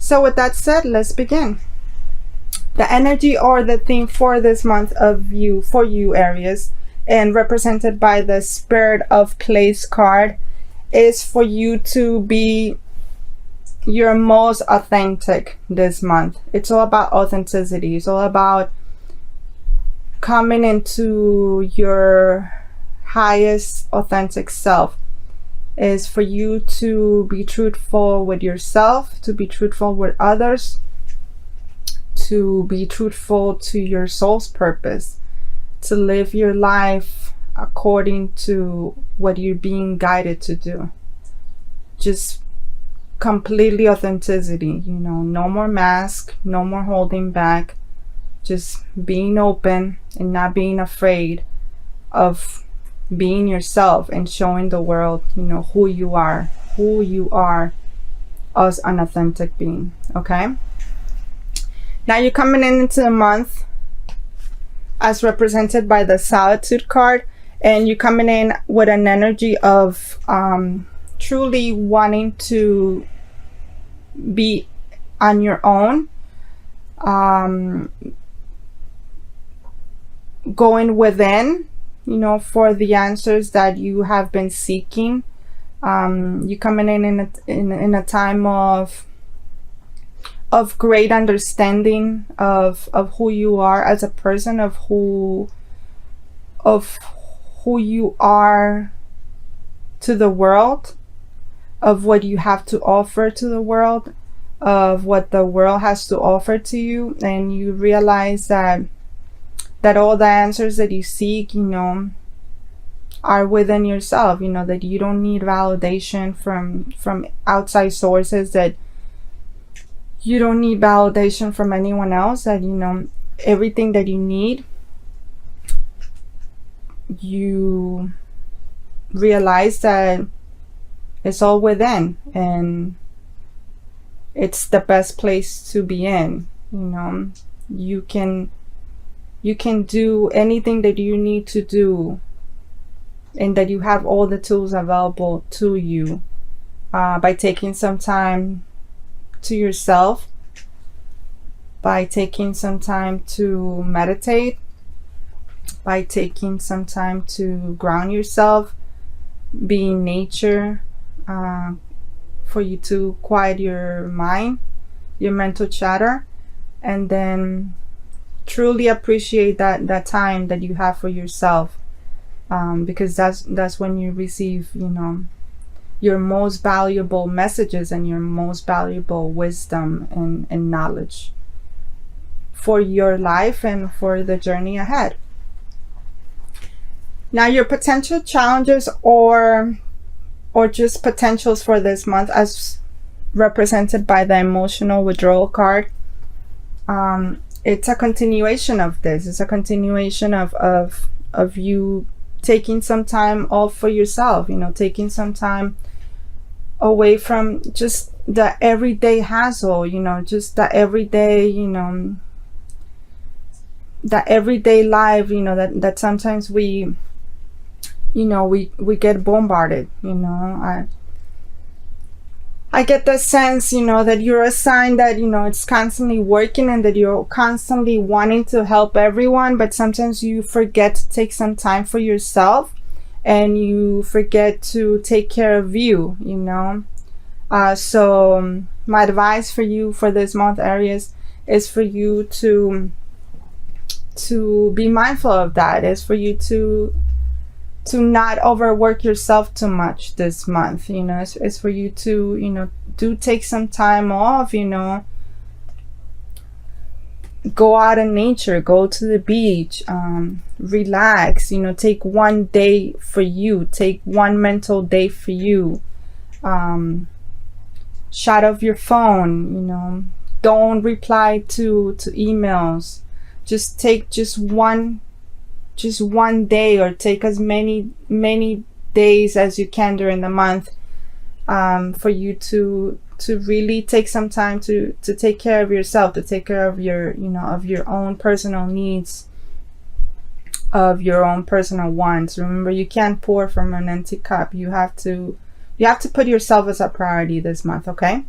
So with that said, let's begin. The energy or the theme for this month for you Aries, and represented by the Spirit of Place card, is for you to be your most authentic this month. It's all about authenticity. It's all about coming into your highest authentic self. Is for you to be truthful with yourself, to be truthful with others, to be truthful to your soul's purpose, to live your life according to what you're being guided to do. Just completely authenticity, no more mask, no more holding back, just being open and not being afraid of being yourself and showing the world, who you are as an authentic being. Okay. Now you're coming into the month as represented by the Solitude card, and you're coming in with an energy of truly wanting to be on your own, going within, for the answers that you have been seeking. You coming in a time of great understanding of who you are as a person, of who you are to the world, of what you have to offer to the world, of what the world has to offer to you, and you realize that all the answers that you seek, are within yourself, that you don't need validation from outside sources, that you don't need validation from anyone else, that, everything that you need, you realize that it's all within, and it's the best place to be in. You can do anything that you need to do, and that you have all the tools available to you, by taking some time to yourself, by taking some time to meditate, by taking some time to ground yourself, be in nature, for you to quiet your mind, your mental chatter, and then truly appreciate that time that you have for yourself, because that's when you receive, your most valuable messages and your most valuable wisdom and knowledge for your life and for the journey ahead. Now your potential challenges or just potentials for this month, as represented by the Emotional Withdrawal card, it's a continuation of this. It's a continuation of you taking some time off for yourself, taking some time away from just the everyday hassle, just the everyday, the everyday life, that sometimes we get bombarded. I get the sense, that you're a sign that, it's constantly working, and that you're constantly wanting to help everyone, but sometimes you forget to take some time for yourself, and you forget to take care of you, So my advice for you for this month, Aries, is for you to be mindful of that, is for you to not overwork yourself too much this month. It's for you to, do take some time off, go out in nature, go to the beach, relax, take one day for you, take one mental day for you, shut off your phone, don't reply to emails, just take one day, or take as many days as you can during the month, for you to really take some time to take care of yourself, to take care of your of your own personal needs, of your own personal wants. Remember, you can't pour from an empty cup. You have to put yourself as a priority this month. Okay.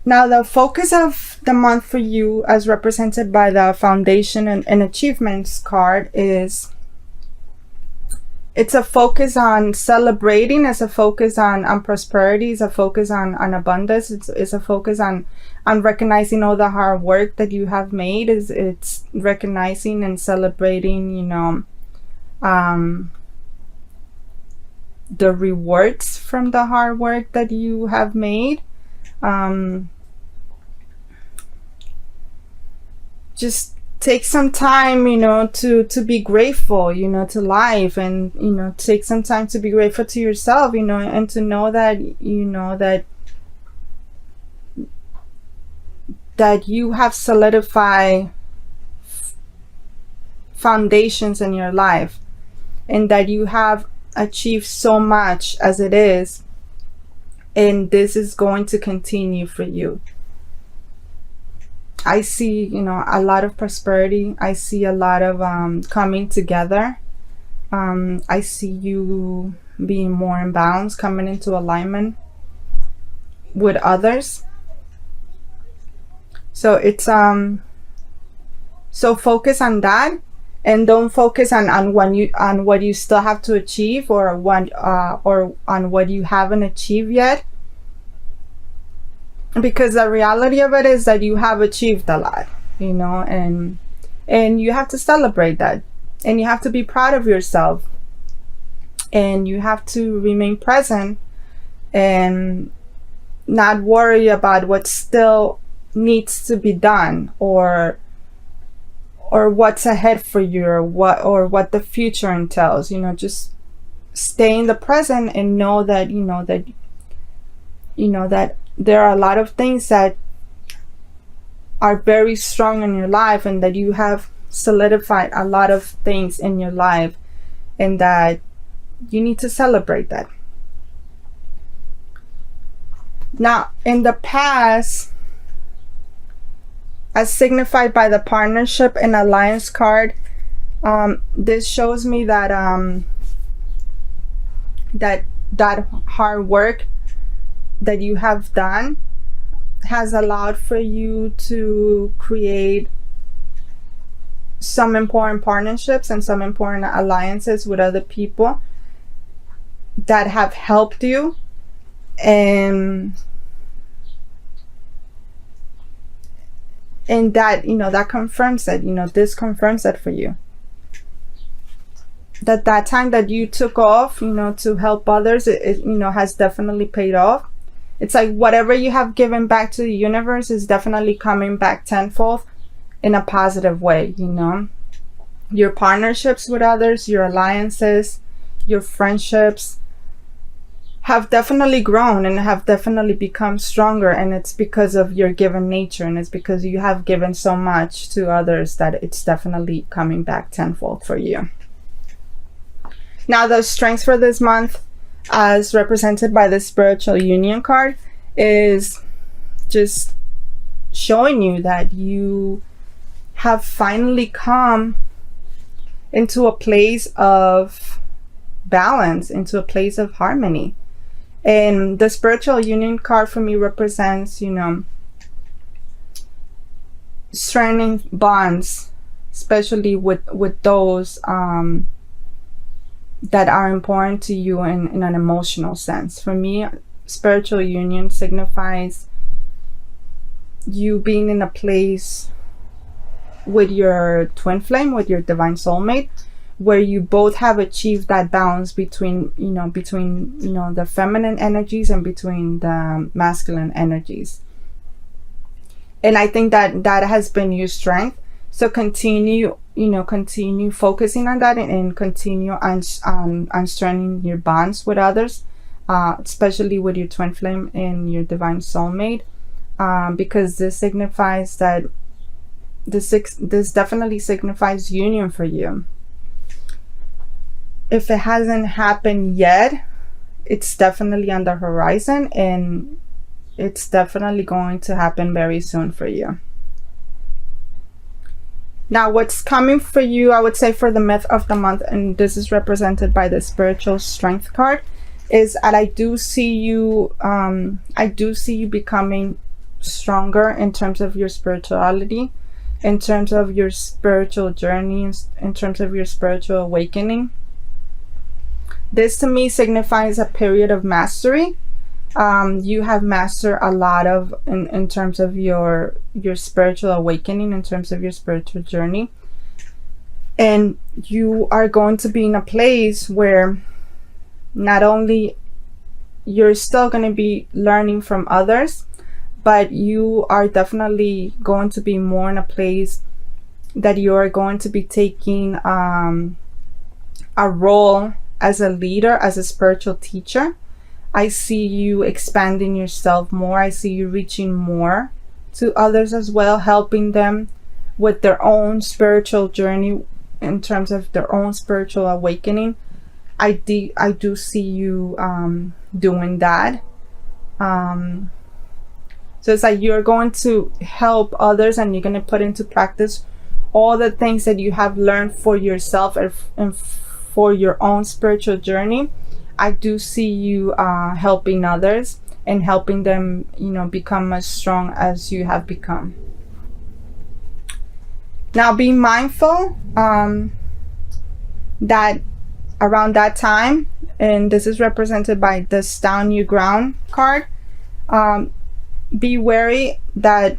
Now, the focus of the month for you, as represented by the foundation and achievements card, is it's a focus on celebrating, it's a focus on prosperity, it's a focus on abundance, it's a focus on recognizing all the hard work that you have made. It's recognizing and celebrating, you know, the rewards from the hard work that you have made. Just take some time, you know, to be grateful, you know, to life, and, you know, take some time to be grateful to yourself, you know, and to know that, you know, that you have solidified foundations in your life, and that you have achieved so much as it is, and this is going to continue for you. I see, you know, a lot of prosperity. I see a lot of coming together. I see you being more in balance, coming into alignment with others. So it's so focus on that, and don't focus on what you still have to achieve, or on what you haven't achieved yet. Because the reality of it is that you have achieved a lot, you know, and you have to celebrate that, and you have to be proud of yourself, and you have to remain present and not worry about what still needs to be done, or what's ahead for you, or what the future entails. You know, just stay in the present and know that that there are a lot of things that are very strong in your life, and that you have solidified a lot of things in your life, and that you need to celebrate that. Now, in the past, as signified by the partnership and alliance card, this shows me that that hard work that you have done has allowed for you to create some important partnerships and some important alliances with other people that have helped you, and that, you know, that confirms it. You know, this confirms it for you, that time that you took off, you know, to help others, it you know, has definitely paid off. It's like whatever you have given back to the universe is definitely coming back tenfold in a positive way, you know. Your partnerships with others, your alliances, your friendships have definitely grown and have definitely become stronger, and it's because of your given nature, and it's because you have given so much to others that it's definitely coming back tenfold for you. Now, the strengths for this month, as represented by the spiritual union card, is just showing you that you have finally come into a place of balance, into a place of harmony. And the spiritual union card for me represents, you know, strengthening bonds, especially with those that are important to you in an emotional sense. For me, spiritual union signifies you being in a place with your twin flame, with your divine soulmate, where you both have achieved that balance between the feminine energies and between the masculine energies. And I think that has been your strength. So continue focusing on that, and continue on strengthening your bonds with others, especially with your twin flame and your divine soulmate, because this signifies that this definitely signifies union for you. If it hasn't happened yet, it's definitely on the horizon, and it's definitely going to happen very soon for you. Now, what's coming for you, I would say, for the myth of the month, and this is represented by the spiritual strength card, is that I do see you becoming stronger in terms of your spirituality, in terms of your spiritual journey, in terms of your spiritual awakening. This to me signifies a period of mastery. You have mastered a lot of in terms of your spiritual awakening, in terms of your spiritual journey, and you are going to be in a place where not only you're still going to be learning from others, but you are definitely going to be more in a place that you are going to be taking a role as a leader, as a spiritual teacher. I see you expanding yourself more. I see you reaching more to others as well, helping them with their own spiritual journey, in terms of their own spiritual awakening. I do see you doing that. So it's like you're going to help others, and you're going to put into practice all the things that you have learned for yourself and for your own spiritual journey. I do see you helping others and helping them, become as strong as you have become. Now, be mindful that around that time, and this is represented by the Stand Your Ground card, be wary that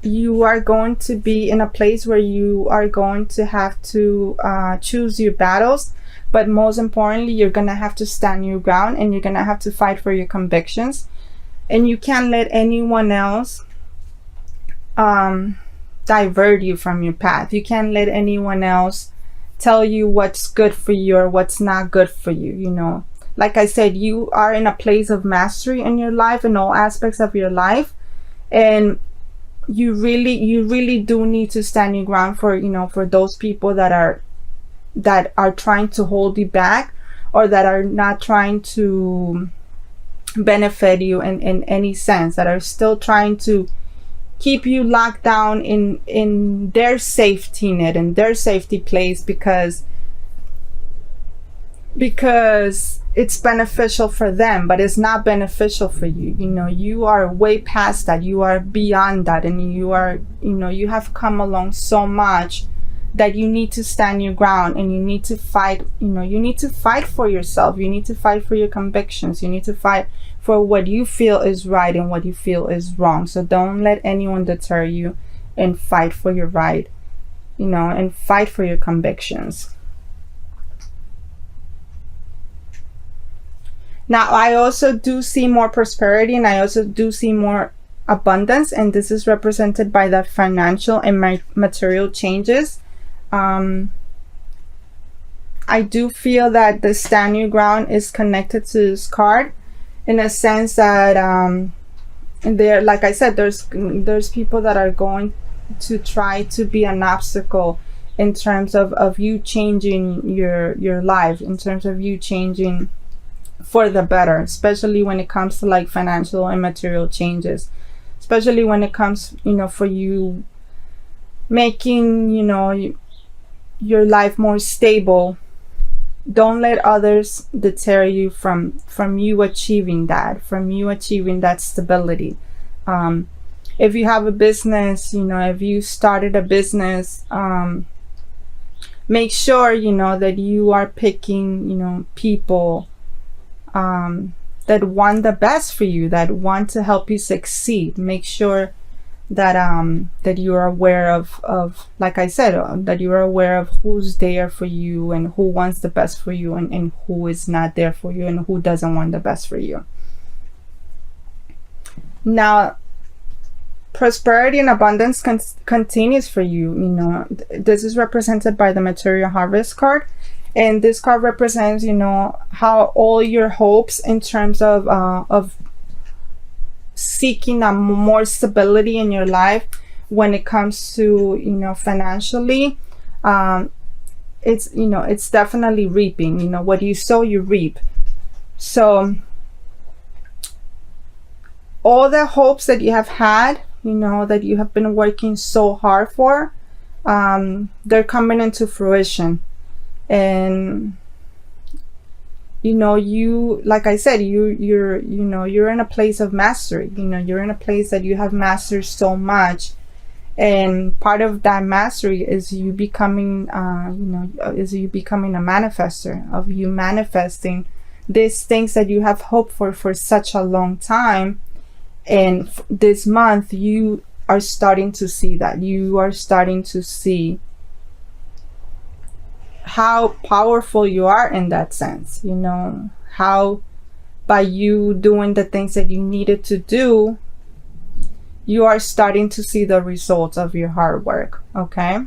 you are going to be in a place where you are going to have to choose your battles, but most importantly, you're going to have to stand your ground, and you're going to have to fight for your convictions, and you can't let anyone else divert you from your path. You can't let anyone else tell you what's good for you or what's not good for you. Like I said, you are in a place of mastery in your life, in all aspects of your life, and you really do need to stand your ground for those people that are trying to hold you back, or that are not trying to benefit you in any sense, that are still trying to keep you locked down in their safety net, in their safety place, because it's beneficial for them, but it's not beneficial for you. You are way past that. You are beyond that, and you have come along so much that you need to stand your ground, and you need to fight. You need to fight for yourself. You need to fight for your convictions. You need to fight for what you feel is right and what you feel is wrong. So don't let anyone deter you, and fight for your right, and fight for your convictions. Now, I also do see more prosperity, and I also do see more abundance, and this is represented by the financial and material changes. I do feel that the Stand Your Ground is connected to this card, in a sense that there, like I said, there's people that are going to try to be an obstacle in terms of you changing your life, in terms of you changing for the better, especially when it comes to like financial and material changes, especially when it comes for you making your life more stable. Don't let others deter you from you achieving that stability. If you have a business, if you started a business, make sure that you are picking people that want the best for you, that want to help you succeed. Make sure that that you are aware of like I said, that you are aware of who's there for you, and who wants the best for you, and who is not there for you, and who doesn't want the best for you. Now, prosperity and abundance continues for you. This is represented by the Material Harvest card. And this card represents, how all your hopes in terms of seeking a more stability in your life when it comes to, financially, it's definitely reaping. What you sow, you reap. So all the hopes that you have had, that you have been working so hard for, they're coming into fruition. And you know, you, like I said, you're you know, you're in a place of mastery. You know, you're in a place that you have mastered so much, and part of that mastery is you becoming is you becoming a manifester, of you manifesting these things that you have hoped for such a long time. And this month you are starting to see that. You are starting to see how powerful you are in that sense. You know, how by you doing the things that you needed to do, you are starting to see the results of your hard work. Okay.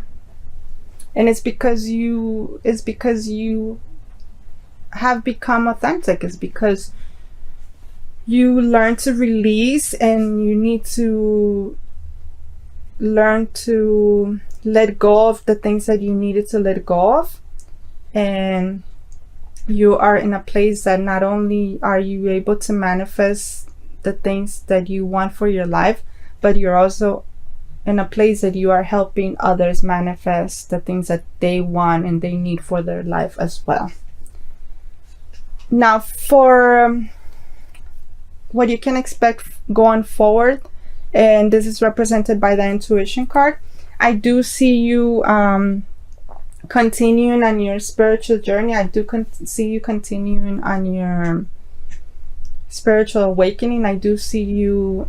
And it's because you have become authentic. It's because you learn to release, and you need to learn to let go of the things that you needed to let go of. And you are in a place that not only are you able to manifest the things that you want for your life, but you're also in a place that you are helping others manifest the things that they want and they need for their life as well. Now, for what you can expect going forward, and this is represented by the intuition card, I do see you continuing on your spiritual journey. I do see you continuing on your spiritual awakening. I do see you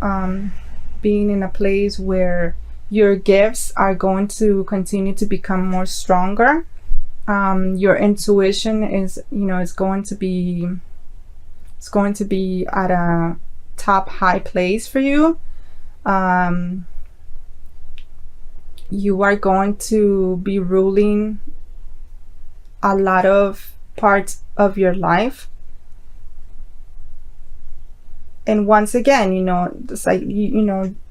being in a place where your gifts are going to continue to become more stronger. Your intuition is, it's going to be at a top high place for you. You are going to be ruling a lot of parts of your life. And once again, it's like,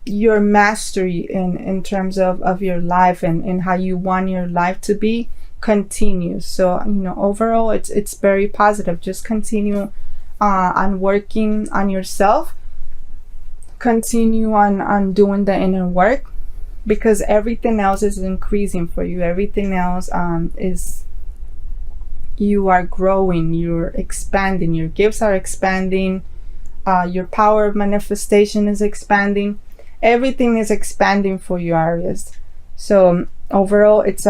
your mastery in terms of your life and how you want your life to be continues. So, overall, it's very positive. Just continue on working on yourself. Continue on doing the inner work, because everything else is increasing for you. Everything else you are growing, you're expanding, your gifts are expanding, your power of manifestation is expanding. Everything is expanding for you, Aries. So overall, it's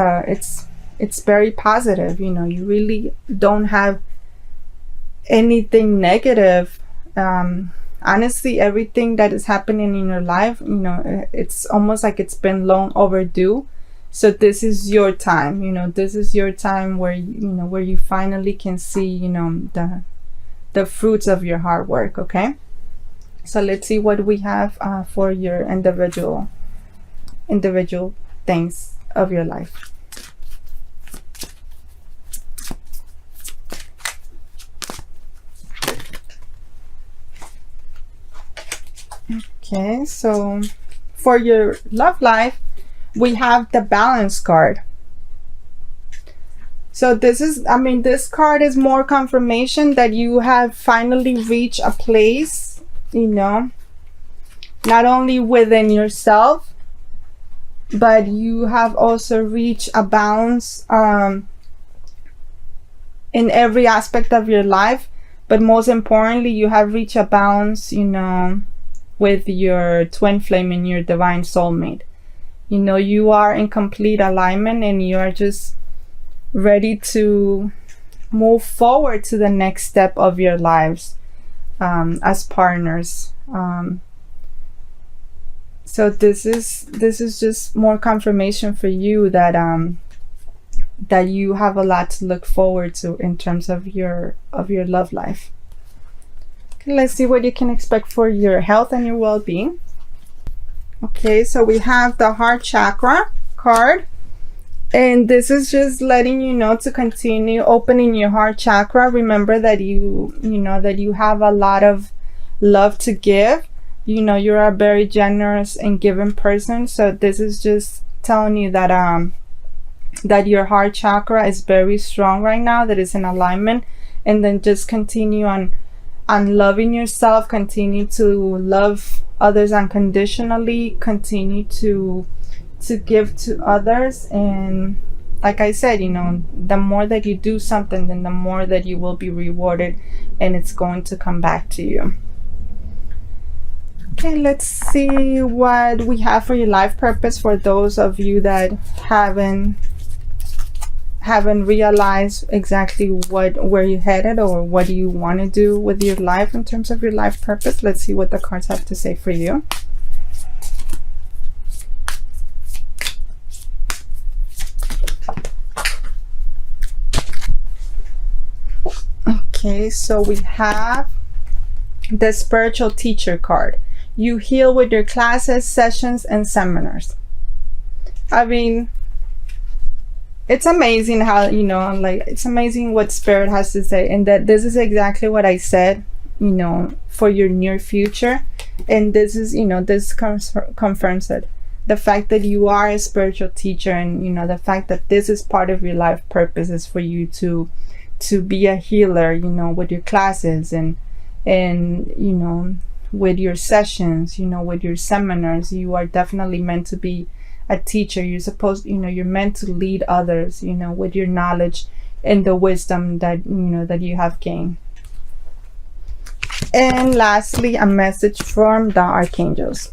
very positive. You really don't have anything negative. Honestly, everything that is happening in your life, it's almost like it's been long overdue. So this is your time. This is your time where where you finally can see the fruits of your hard work. Okay, so let's see what we have for your individual things of your life. Okay, so for your love life, we have the Balance card. So this card is more confirmation that you have finally reached a place, not only within yourself, but you have also reached a balance in every aspect of your life. But most importantly, you have reached a balance, with your twin flame and your divine soulmate. You are in complete alignment, and you are just ready to move forward to the next step of your lives as partners. So this is just more confirmation for you that that you have a lot to look forward to in terms of your love life. Let's see what you can expect for your health and your well-being. Okay, so we have the heart chakra card, and this is just letting you know to continue opening your heart chakra. Remember that that you have a lot of love to give. You're a very generous and giving person. So this is just telling you that that your heart chakra is very strong right now, that it's in alignment. And then just continue on loving yourself, continue to love others unconditionally, continue to give to others, and like I said, the more that you do something, then the more that you will be rewarded, and it's going to come back to you. Okay, let's see what we have for your life purpose for those of you that haven't realized exactly where you're headed or what you want to do with your life in terms of your life purpose. Let's see what the cards have to say for you. Okay, so we have the spiritual teacher card. You heal with your classes, sessions, and seminars. I mean, it's amazing how, like, it's amazing what Spirit has to say, and that this is exactly what I said, for your near future. And this is, this confirms it. The fact that you are a spiritual teacher, and, the fact that this is part of your life purpose is for you to be a healer, with your classes and with your sessions, with your seminars. You are definitely meant to be a teacher. You're supposed, you're meant to lead others, with your knowledge and the wisdom that, that you have gained. And lastly, a message from the archangels.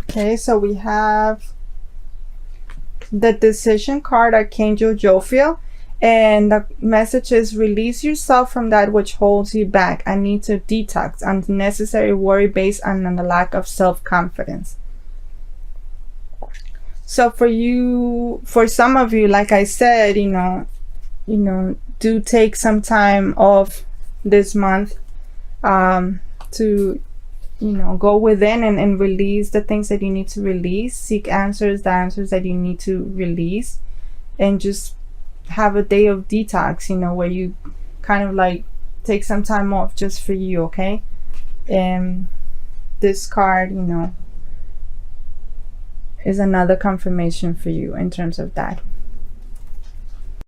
Okay, so we have the decision card, Archangel Jophiel, and the message is: release yourself from that which holds you back. I need to detox unnecessary worry based on the lack of self-confidence. So for some of you, like I said, do take some time off this month to go within and release the things that you need to release. Seek the answers that you need to release, and just have a day of detox, where you kind of like take some time off just for you, okay? And this card, is another confirmation for you in terms of that.